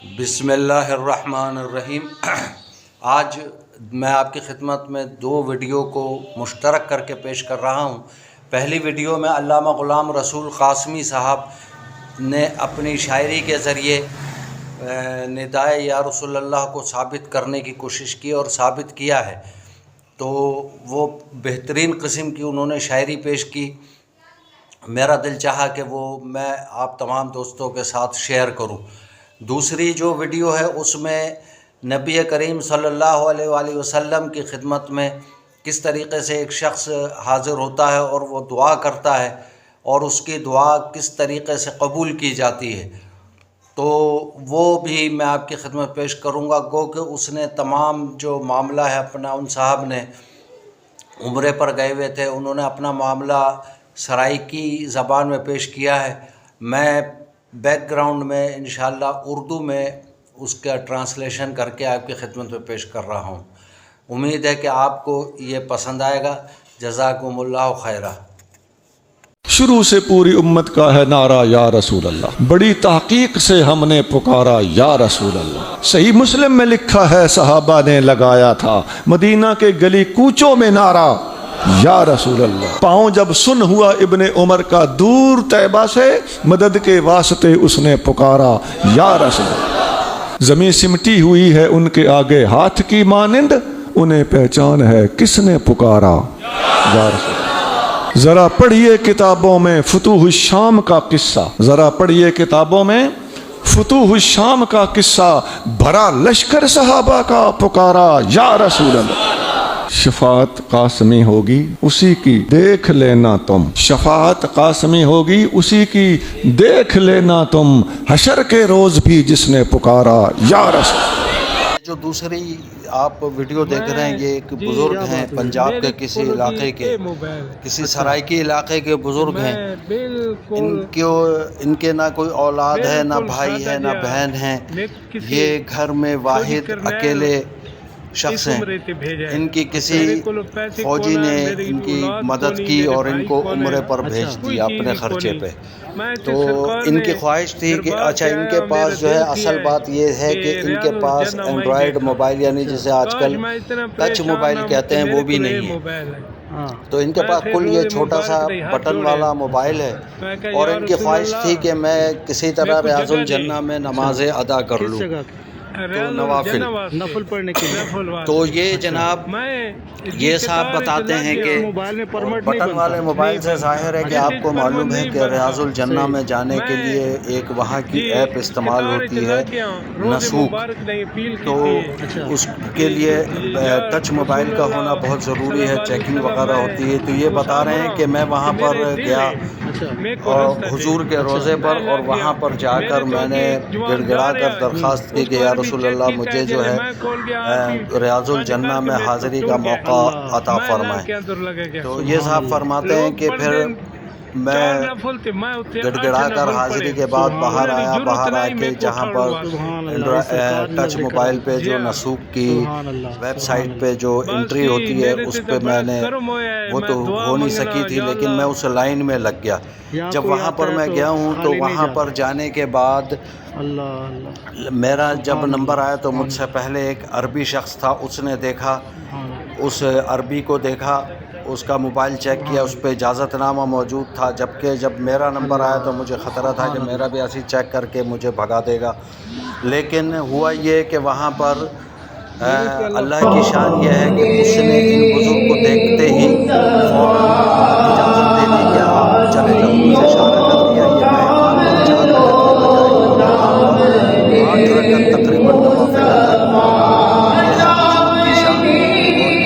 بسم اللہ الرحمن الرحیم۔ آج میں آپ کی خدمت میں دو ویڈیو کو مشترک کر کے پیش کر رہا ہوں۔ پہلی ویڈیو میں علامہ غلام رسول قاسمی صاحب نے اپنی شاعری کے ذریعے ندائے یا رسول اللہ کو ثابت کرنے کی کوشش کی اور ثابت کیا ہے، تو وہ بہترین قسم کی انہوں نے شاعری پیش کی۔ میرا دل چاہا کہ وہ میں آپ تمام دوستوں کے ساتھ شیئر کروں۔ دوسری جو ویڈیو ہے اس میں نبی کریم صلی اللہ علیہ وآلہ وسلم کی خدمت میں کس طریقے سے ایک شخص حاضر ہوتا ہے اور وہ دعا کرتا ہے اور اس کی دعا کس طریقے سے قبول کی جاتی ہے، تو وہ بھی میں آپ کی خدمت پیش کروں گا۔ گو کہ اس نے تمام جو معاملہ ہے اپنا، ان صاحب نے عمرے پر گئے ہوئے تھے، انہوں نے اپنا معاملہ سرائیکی زبان میں پیش کیا ہے۔ میں بیک گراؤنڈ میں انشاءاللہ اردو میں اس کا ٹرانسلیشن کر کے آپ کی خدمت میں پیش کر رہا ہوں۔ امید ہے کہ آپ کو یہ پسند آئے گا۔ جزاکم اللہ خیرہ۔ شروع سے پوری امت کا ہے نعرہ یا رسول اللہ، بڑی تحقیق سے ہم نے پکارا یا رسول اللہ۔ صحیح مسلم میں لکھا ہے صحابہ نے لگایا تھا مدینہ کے گلی کوچوں میں نعرہ یا رسول اللہ۔ پاؤں جب سن ہوا ابن عمر کا دور طیبہ سے، مدد کے واسطے اس نے پکارا یا رسول اللہ۔ زمین سمٹی ہوئی ہے ان کے آگے ہاتھ کی مانند، انہیں پہچان ہے کس نے پکارا یا رسول اللہ۔ ذرا پڑھیے کتابوں میں فتوح الشام کا قصہ، ذرا پڑھیے کتابوں میں فتوح الشام کا قصہ، بھرا لشکر صحابہ کا پکارا یا رسول اللہ۔ شفاعت قاسمی ہوگی اسی کی دیکھ لینا تم، شفاعت قاسمی ہوگی اسی کی دیکھ لینا تم، حشر کے روز بھی جس نے پکارا یا رسول۔ جو دوسری آپ ویڈیو دیکھ رہے ہیں، یہ ایک بزرگ ہیں پنجاب کے کسی علاقے کے، کسی سرائیکی علاقے کے بزرگ ہیں۔ ان کے نہ کوئی اولاد ہے، نہ بھائی ہے، نہ بہن ہے۔ یہ گھر میں واحد اکیلے شخص ہیں۔ ان کی کسی فوجی نے ان کی مدد کی اور ان کو عمرے پر بھیج دیا اپنے خرچے پہ۔ تو ان کی خواہش تھی کہ اچھا، ان کے پاس جو ہے، اصل بات یہ ہے کہ ان کے پاس اینڈرائڈ موبائل، یعنی جسے آج کل ٹچ موبائل کہتے ہیں، وہ بھی نہیں ہے۔ تو ان کے پاس کل یہ چھوٹا سا بٹن والا موبائل ہے، اور ان کی خواہش تھی کہ میں کسی طرح ریاض الجنہ میں نمازیں ادا کر لوں، تو نوافل پڑھنے کے لیے۔ تو یہ جناب یہ صاحب بتاتے ہیں کہ بٹن والے موبائل سے ظاہر ہے کہ آپ کو معلوم ہے کہ ریاض الجنہ میں جانے کے لیے ایک وہاں کی ایپ استعمال ہوتی ہے، نسوک۔ تو اس کے لیے ٹچ موبائل کا ہونا بہت ضروری ہے، چیکنگ وغیرہ ہوتی ہے۔ تو یہ بتا رہے ہیں کہ میں وہاں پر گیا اور حضور کے روضے پر، اور وہاں پر جا کر میں نے گڑ گڑا کر درخواست کی کہ یا رسول اللہ، مجھے جو ہے ریاض الجنہ میں حاضری کا موقع عطا فرمائیں۔ تو یہ صاحب فرماتے ہیں کہ پھر میں گڑ گڑا کر حاضری کے بعد باہر آیا، باہر آ کے جہاں پر ٹچ موبائل پہ جو نسوک کی ویب سائٹ پہ جو انٹری ہوتی ہے، اس پہ میں نے، وہ تو ہو نہیں سکی تھی، لیکن میں اس لائن میں لگ گیا۔ جب وہاں پر میں گیا ہوں تو وہاں پر جانے کے بعد میرا جب نمبر آیا تو مجھ سے پہلے ایک عربی شخص تھا، اس نے دیکھا، اس عربی کو دیکھا، اس کا موبائل چیک کیا، اس پہ اجازت نامہ موجود تھا، جبکہ جب میرا نمبر آیا تو مجھے خطرہ تھا کہ میرا بھی ایسی چیک کر کے مجھے بھگا دے گا۔ لیکن ہوا یہ کہ وہاں پر اللہ کی شان یہ ہے کہ اس نے ان بزرگ کو دیکھتے ہی فوراً اجازت دے دی کہ آپ چلے جاؤ، مجھے اشارہ کر دیا۔ یہ میں 4 رکعت تقریباً نوافل ادا کی۔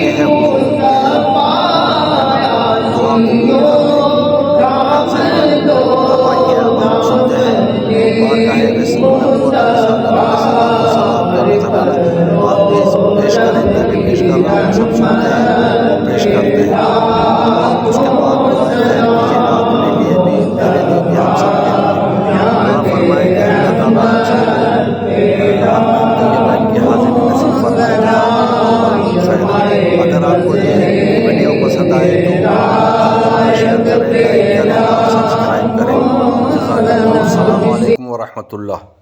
یہ ہے حضور کی شان، اور یہ ہے حضور کے دعا کو آئیے اب ہم سنتے ہیں بارگاہ رسول آپ بھی پیش کریں، میں بھی پیش کر رہا ہوں، سب سنتے ہیں اور پیش کرتے ہیں۔ آپ اس کے بعد دعائیں خیر کیجیے گا اپنے لیے بھی، میرے لیے بھی، ہم سب کے لیے۔ دعا فرمائیں کہ اللہ تعالیٰ ہم سب کو طیبہ کی حاضری نصیب فرمائے گا۔ اگر آپ کو یہ ویڈیو پسند آئے تو شیئر کریں، لائک کریں، سبسکرائب کریں۔ السلام علیکم ورحمۃ اللہ۔